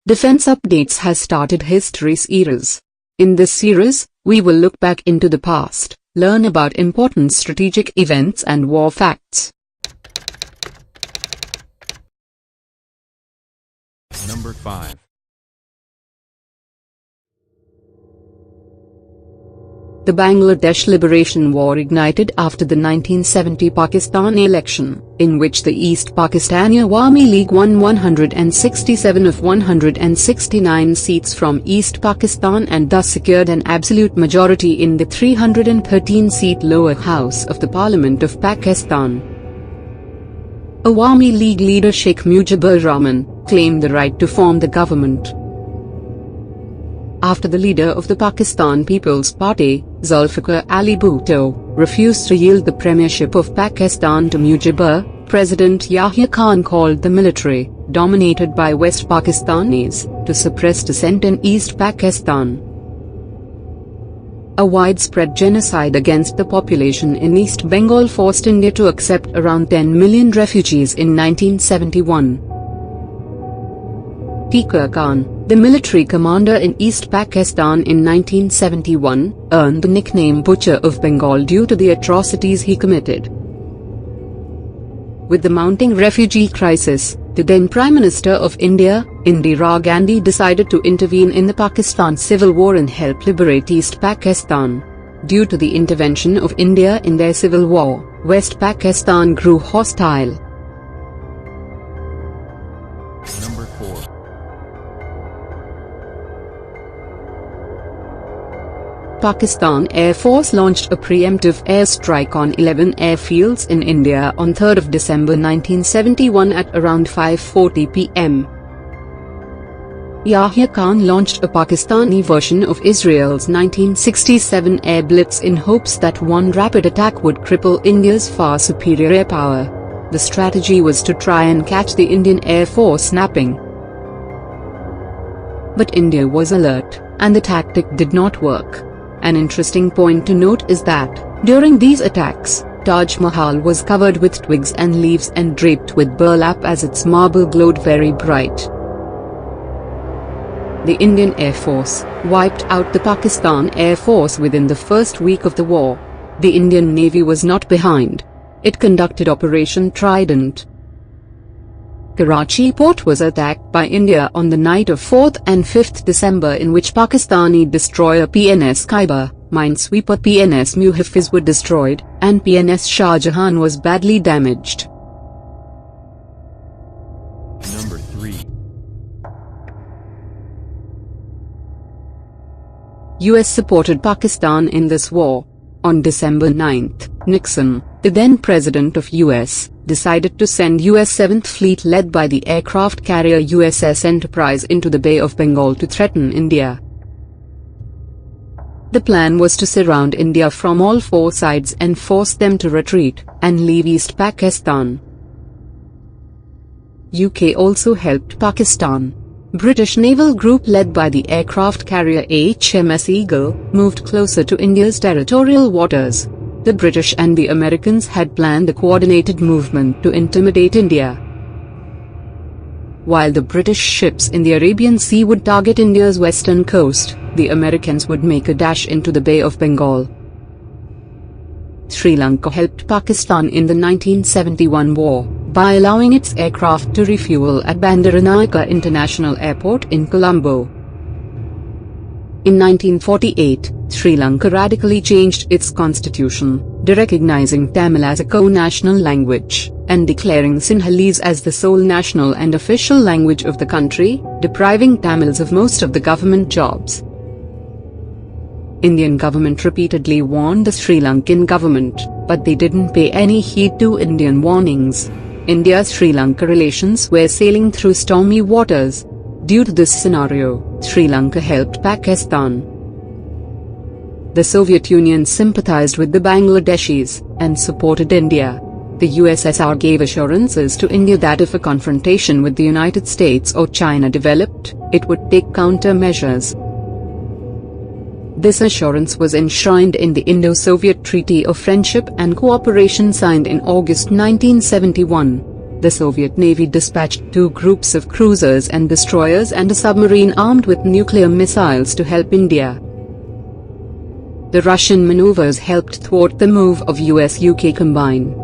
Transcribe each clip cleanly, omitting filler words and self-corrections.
Defense Updates has started History series. In this series, we will look back into the past, learn about important strategic events and war facts. Number 5. The Bangladesh Liberation War ignited after the 1970 Pakistan election, in which the East Pakistani Awami League won 167 of 169 seats from East Pakistan and thus secured an absolute majority in the 313-seat lower house of the Parliament of Pakistan. Awami League leader Sheikh Mujibur Rahman claimed the right to form the government. After the leader of the Pakistan People's Party, Zulfikar Ali Bhutto, refused to yield the premiership of Pakistan to Mujibur, President Yahya Khan called the military, dominated by West Pakistanis, to suppress dissent in East Pakistan. A widespread genocide against the population in East Bengal forced India to accept around 10 million refugees in 1971. Tikar Khan, the military commander in East Pakistan in 1971, earned the nickname Butcher of Bengal due to the atrocities he committed. With the mounting refugee crisis, the then Prime Minister of India, Indira Gandhi, decided to intervene in the Pakistan civil war and help liberate East Pakistan. Due to the intervention of India in their civil war, West Pakistan grew hostile. Number 4. Pakistan Air Force launched a preemptive airstrike on 11 airfields in India on 3 December 1971 at around 5:40 p.m. Yahya Khan launched a Pakistani version of Israel's 1967 air blitz in hopes that one rapid attack would cripple India's far superior air power. The strategy was to try and catch the Indian Air Force napping. But India was alert, and the tactic did not work. An interesting point to note is that, during these attacks, Taj Mahal was covered with twigs and leaves and draped with burlap as its marble glowed very bright. The Indian Air Force wiped out the Pakistan Air Force within the first week of the war. The Indian Navy was not behind. It conducted Operation Trident. Karachi port was attacked by India on the night of 4th and 5th December, in which Pakistani destroyer PNS Khyber, minesweeper PNS Muhafiz were destroyed, and PNS Shah Jahan was badly damaged. Number 3. US supported Pakistan in this war. On December 9, Nixon, the then president of US, decided to send US 7th Fleet led by the aircraft carrier USS Enterprise into the Bay of Bengal to threaten India. The plan was to surround India from all four sides and force them to retreat, and leave East Pakistan. UK also helped Pakistan. British naval group led by the aircraft carrier HMS Eagle moved closer to India's territorial waters. The British and the Americans had planned a coordinated movement to intimidate India. While the British ships in the Arabian Sea would target India's western coast, the Americans would make a dash into the Bay of Bengal. Sri Lanka helped Pakistan in the 1971 war by allowing its aircraft to refuel at Bandaranaike International Airport in Colombo. In 1948, Sri Lanka radically changed its constitution, derecognizing Tamil as a co-national language, and declaring Sinhalese as the sole national and official language of the country, depriving Tamils of most of the government jobs. Indian government repeatedly warned the Sri Lankan government, but they didn't pay any heed to Indian warnings. India-Sri Lanka relations were sailing through stormy waters. Due to this scenario, Sri Lanka helped Pakistan. The Soviet Union sympathized with the Bangladeshis and supported India. The USSR gave assurances to India that if a confrontation with the United States or China developed, it would take countermeasures. This assurance was enshrined in the Indo-Soviet Treaty of Friendship and Cooperation signed in August 1971. the Soviet Navy dispatched 2 groups of cruisers and destroyers and a submarine armed with nuclear missiles to help India. The Russian maneuvers helped thwart the move of US-UK combine.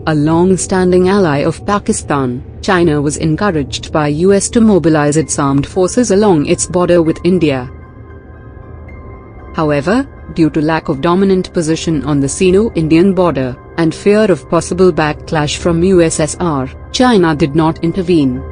A long-standing ally of Pakistan, China was encouraged by US to mobilize its armed forces along its border with India. However, due to lack of dominant position on the Sino-Indian border, and fear of possible backlash from USSR, China did not intervene.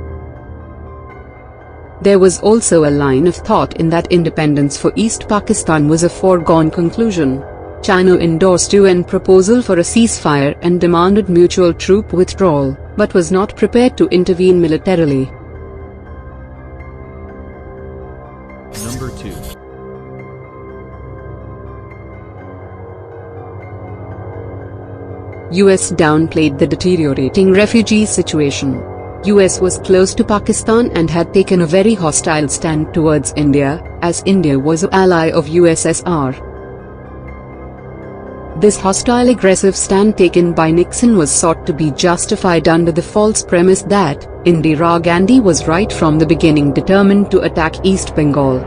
There was also a line of thought in that independence for East Pakistan was a foregone conclusion. China endorsed UN proposal for a ceasefire and demanded mutual troop withdrawal, but was not prepared to intervene militarily. Number 2. US downplayed the deteriorating refugee situation. US was close to Pakistan and had taken a very hostile stand towards India, as India was an ally of USSR. This hostile aggressive stand taken by Nixon was sought to be justified under the false premise that Indira Gandhi was right from the beginning determined to attack East Bengal.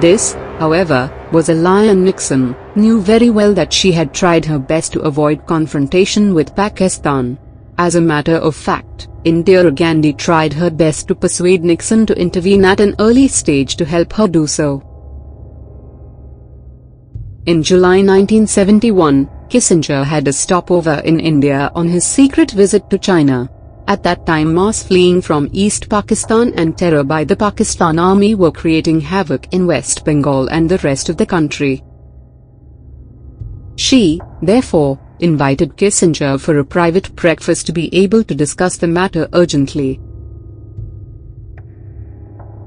This, however, was a lie, and Nixon knew very well that she had tried her best to avoid confrontation with Pakistan. As a matter of fact, Indira Gandhi tried her best to persuade Nixon to intervene at an early stage to help her do so. In July 1971, Kissinger had a stopover in India on his secret visit to China. At that time, mass fleeing from East Pakistan and terror by the Pakistan army were creating havoc in West Bengal and the rest of the country. She, therefore, invited Kissinger for a private breakfast to be able to discuss the matter urgently.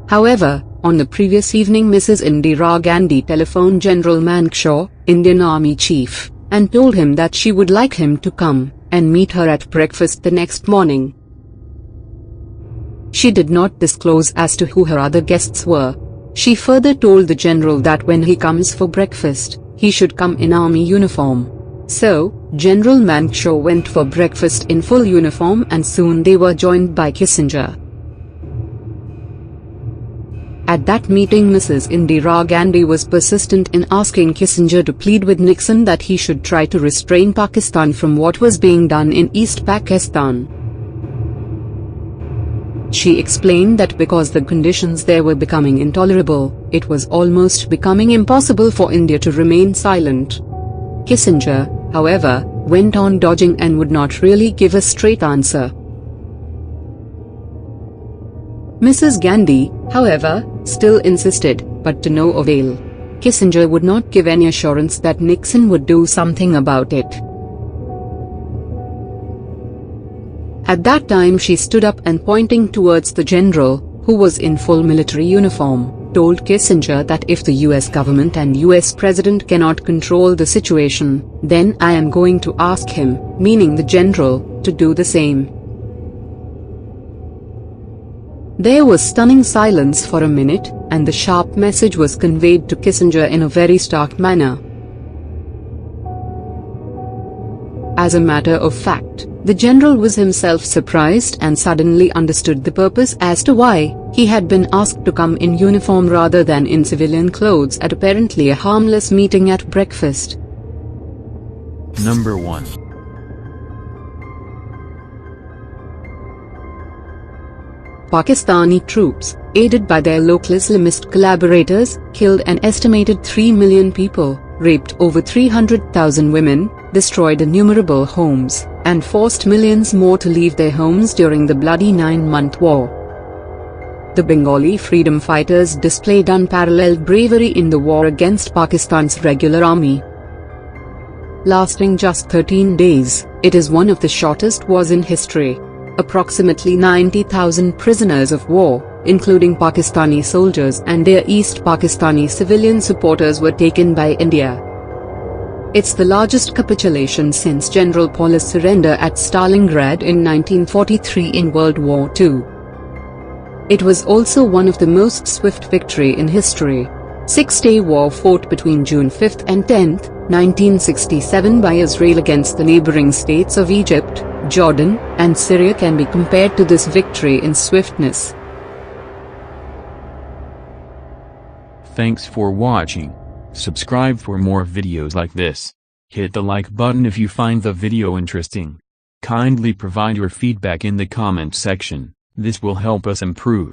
However, on the previous evening, Mrs. Indira Gandhi telephoned General Manekshaw, Indian Army Chief, and told him that she would like him to come and meet her at breakfast the next morning. She did not disclose as to who her other guests were. She further told the general that when he comes for breakfast, he should come in army uniform. So, General Manekshaw went for breakfast in full uniform, and soon they were joined by Kissinger. At that meeting, Mrs. Indira Gandhi was persistent in asking Kissinger to plead with Nixon that he should try to restrain Pakistan from what was being done in East Pakistan. She explained that because the conditions there were becoming intolerable, it was almost becoming impossible for India to remain silent. Kissinger, however, went on dodging and would not really give a straight answer. Mrs. Gandhi, however, still insisted, but to no avail. Kissinger would not give any assurance that Nixon would do something about it. At that time she stood up and, pointing towards the general, who was in full military uniform, told Kissinger that if the US government and US President cannot control the situation, then I am going to ask him, meaning the general, to do the same. There was stunning silence for a minute, and the sharp message was conveyed to Kissinger in a very stark manner. As a matter of fact, the general was himself surprised and suddenly understood the purpose as to why he had been asked to come in uniform rather than in civilian clothes at apparently a harmless meeting at breakfast. Number 1. Pakistani troops, aided by their local Islamist collaborators, killed an estimated 3 million people, raped over 300,000 women, destroyed innumerable homes, and forced millions more to leave their homes during the bloody 9-month war. The Bengali freedom fighters displayed unparalleled bravery in the war against Pakistan's regular army. Lasting just 13 days, it is one of the shortest wars in history. Approximately 90,000 prisoners of war, including Pakistani soldiers and their East Pakistani civilian supporters, were taken by India. It's the largest capitulation since General Paulus' surrender at Stalingrad in 1943 in World War II. It was also one of the most swift victory in history. 6-day war fought between June 5 and 10, 1967 by Israel against the neighboring states of Egypt, Jordan, and Syria can be compared to this victory in swiftness. Thanks for watching. Subscribe for more videos like this. Hit the like button if you find the video interesting. Kindly provide your feedback in the comment section, this will help us improve.